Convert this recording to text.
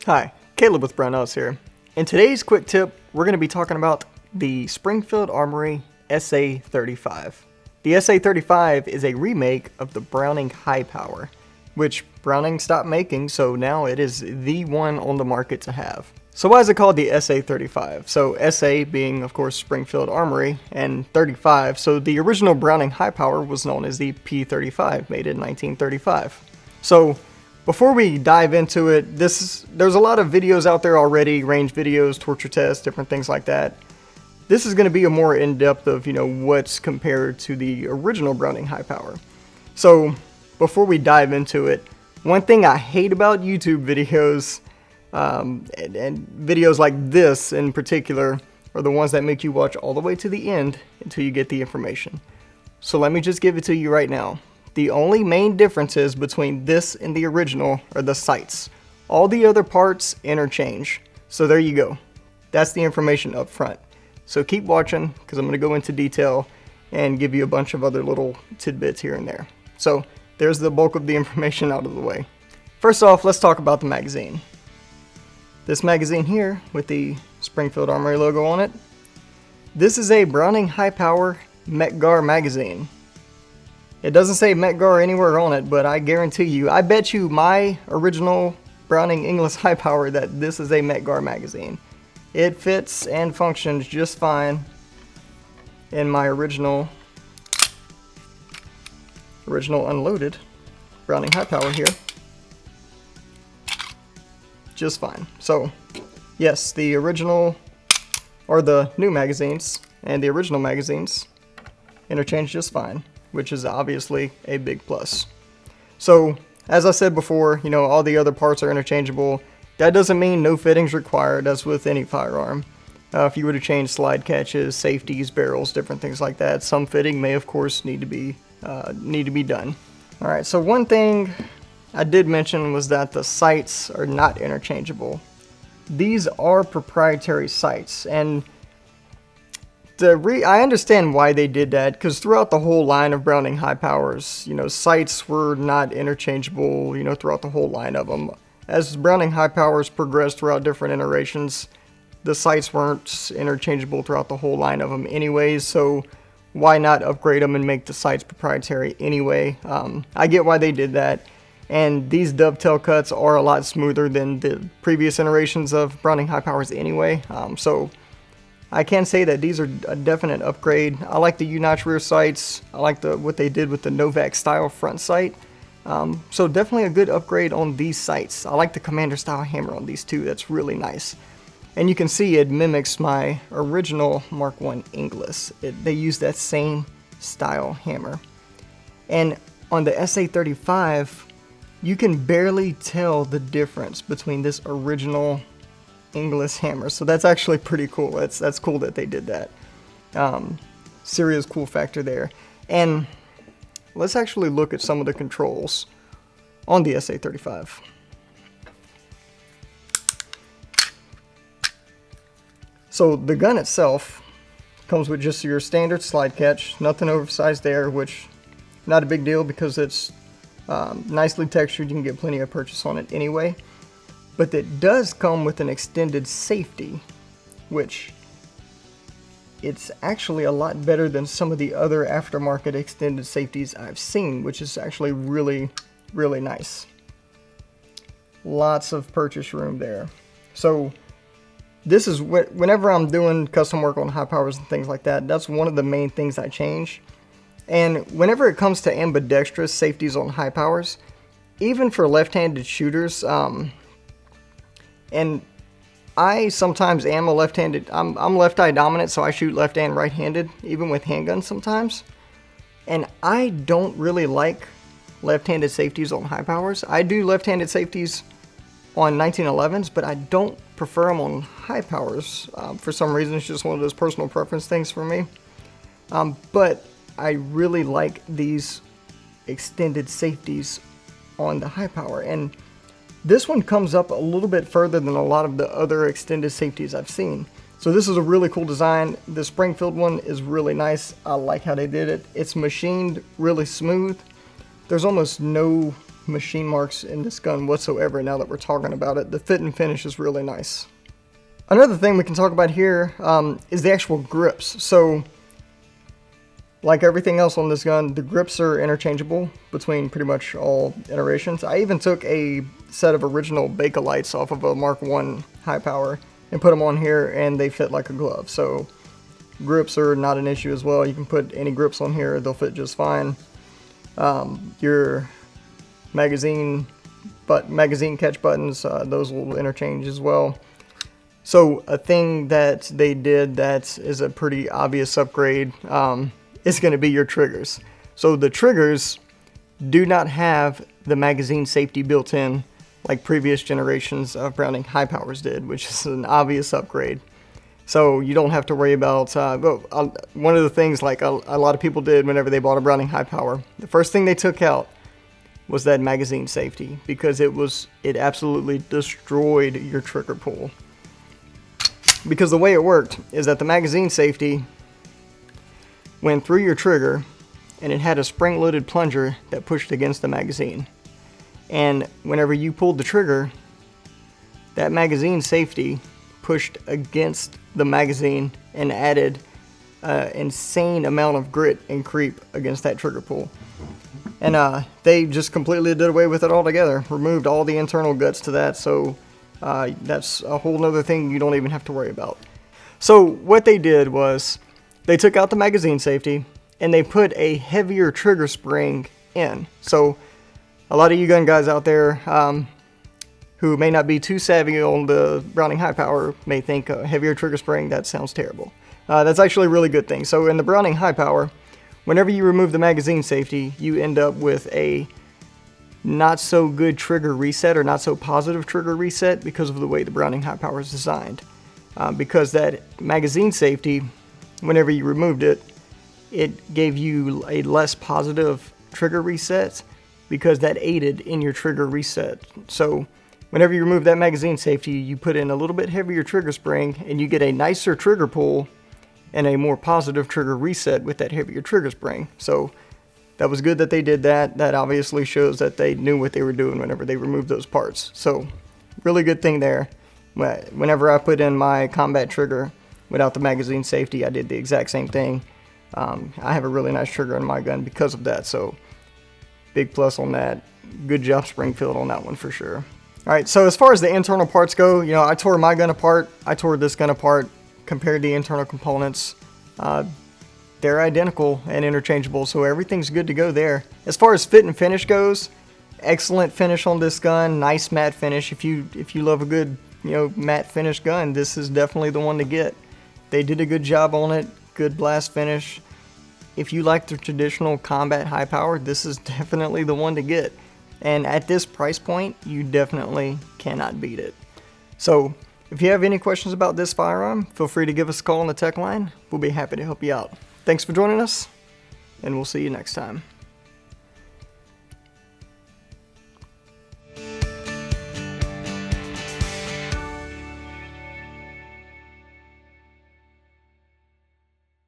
Hi, Caleb with Brownells here. In today's quick tip, we're going to be talking about the Springfield Armory SA-35. The SA-35 is a remake of the Browning Hi-Power, which Browning stopped making, so now it is the one on the market to have. So why is it called the SA-35? So SA being, of course, Springfield Armory, and 35, so the original Browning Hi-Power was known as the P-35, made in 1935. So before we dive into it, there's a lot of videos out there already, range videos, torture tests, different things like that. This is going to be a more in-depth of, what's compared to the original Browning Hi-Power. So before we dive into it, one thing I hate about YouTube videos, and videos like this in particular, are the ones that make you watch all the way to the end until you get the information. So let me just give it to you right now. The only main differences between this and the original are the sights. All the other parts interchange. So there you go. That's the information up front. So keep watching, because I'm going to go into detail and give you a bunch of other little tidbits here and there. So there's the bulk of the information out of the way. First off, let's talk about the magazine. This magazine here with the Springfield Armory logo on it, this is a Browning Hi-Power Metgar magazine. It doesn't say Metgar anywhere on it, but I guarantee you, I bet you my original Browning Inglis Hi-Power that this is a Metgar magazine. It fits and functions just fine in my original unloaded Browning Hi-Power here. Just fine. So, yes, the original, or the new magazines, and the original magazines interchange just fine, which is obviously a big plus. So, as I said before, all the other parts are interchangeable. That doesn't mean no fittings required, as with any firearm. If you were to change slide catches, safeties, barrels, different things like that, some fitting may, of course, need to be done. All right, so one thing I did mention was that the sights are not interchangeable. These are proprietary sights, and I understand why they did that, because throughout the whole line of Browning Hi-Powers, sights were not interchangeable, throughout the whole line of them. As Browning Hi-Powers progressed throughout different iterations, the sights weren't interchangeable throughout the whole line of them anyways, so why not upgrade them and make the sights proprietary anyway? I get why they did that, and these dovetail cuts are a lot smoother than the previous iterations of Browning Hi-Powers anyway, so I can say that these are a definite upgrade. I like the U-notch rear sights. I like what they did with the Novak style front sight. So definitely a good upgrade on these sights. I like the Commander style hammer on these too. That's really nice. And you can see it mimics my original Mark I Inglis. They use that same style hammer. And on the SA-35, you can barely tell the difference between this original Inglis hammer, so that's actually pretty cool. That's cool that they did that. Serious cool factor there. And let's actually look at some of the controls on the SA-35. So the gun itself comes with just your standard slide catch, nothing oversized there, which not a big deal because it's nicely textured. You can get plenty of purchase on it anyway. But it does come with an extended safety, which it's actually a lot better than some of the other aftermarket extended safeties I've seen, which is actually really, really nice. Lots of purchase room there. So this is whenever I'm doing custom work on Hi-Powers and things like that, that's one of the main things I change. And whenever it comes to ambidextrous safeties on Hi-Powers, even for left-handed shooters, and I sometimes am a left-handed, I'm left-eye dominant, so I shoot left and right-handed, even with handguns sometimes. And I don't really like left-handed safeties on Hi-Powers. I do left-handed safeties on 1911s, but I don't prefer them on Hi-Powers. For some reason, it's just one of those personal preference things for me. But I really like these extended safeties on the Hi-Power, and this one comes up a little bit further than a lot of the other extended safeties I've seen. So this is a really cool design. The Springfield one is really nice. I like how they did it. It's machined really smooth. There's almost no machine marks in this gun whatsoever now that we're talking about it. The fit and finish is really nice. Another thing we can talk about here is the actual grips. So, like everything else on this gun, the grips are interchangeable between pretty much all iterations. I even took a set of original Bakelite off of a Mark I Hi-Power and put them on here, and they fit like a glove. So grips are not an issue as well. You can put any grips on here, they'll fit just fine. Your magazine catch buttons, those will interchange as well. So a thing that they did that is a pretty obvious upgrade is going to be your triggers. So the triggers do not have the magazine safety built in like previous generations of Browning Hi-Powers did, which is an obvious upgrade. So you don't have to worry about, one of the things like a lot of people did whenever they bought a Browning Hi-Power, the first thing they took out was that magazine safety, because it absolutely destroyed your trigger pull. Because the way it worked is that the magazine safety went through your trigger, and it had a spring-loaded plunger that pushed against the magazine. And whenever you pulled the trigger, that magazine safety pushed against the magazine and added an insane amount of grit and creep against that trigger pull. And they just completely did away with it altogether, removed all the internal guts to that, so that's a whole nother thing you don't even have to worry about. So what they did was they took out the magazine safety and they put a heavier trigger spring in. So a lot of you gun guys out there who may not be too savvy on the Browning Hi-Power may think a heavier trigger spring, that sounds terrible. That's actually a really good thing. So in the Browning Hi-Power, whenever you remove the magazine safety, you end up with a not so good trigger reset, or not so positive trigger reset, because of the way the Browning Hi-Power is designed. Because that magazine safety, whenever you removed it, it gave you a less positive trigger reset, because that aided in your trigger reset. So whenever you remove that magazine safety, you put in a little bit heavier trigger spring, and you get a nicer trigger pull and a more positive trigger reset with that heavier trigger spring. So that was good that they did that. That obviously shows that they knew what they were doing whenever they removed those parts. So really good thing there. Whenever I put in my combat trigger without the magazine safety, I did the exact same thing. I have a really nice trigger in my gun because of that. So big plus on that. Good job, Springfield, on that one for sure. All right, so as far as the internal parts go, I tore my gun apart. I tore this gun apart, compared the internal components. They're identical and interchangeable, so everything's good to go there. As far as fit and finish goes, excellent finish on this gun. Nice matte finish. If you love a good matte finish gun, this is definitely the one to get. They did a good job on it. Good blast finish. If you like the traditional combat Hi-Power, this is definitely the one to get. And at this price point, you definitely cannot beat it. So if you have any questions about this firearm, feel free to give us a call on the tech line. We'll be happy to help you out. Thanks for joining us, and we'll see you next time.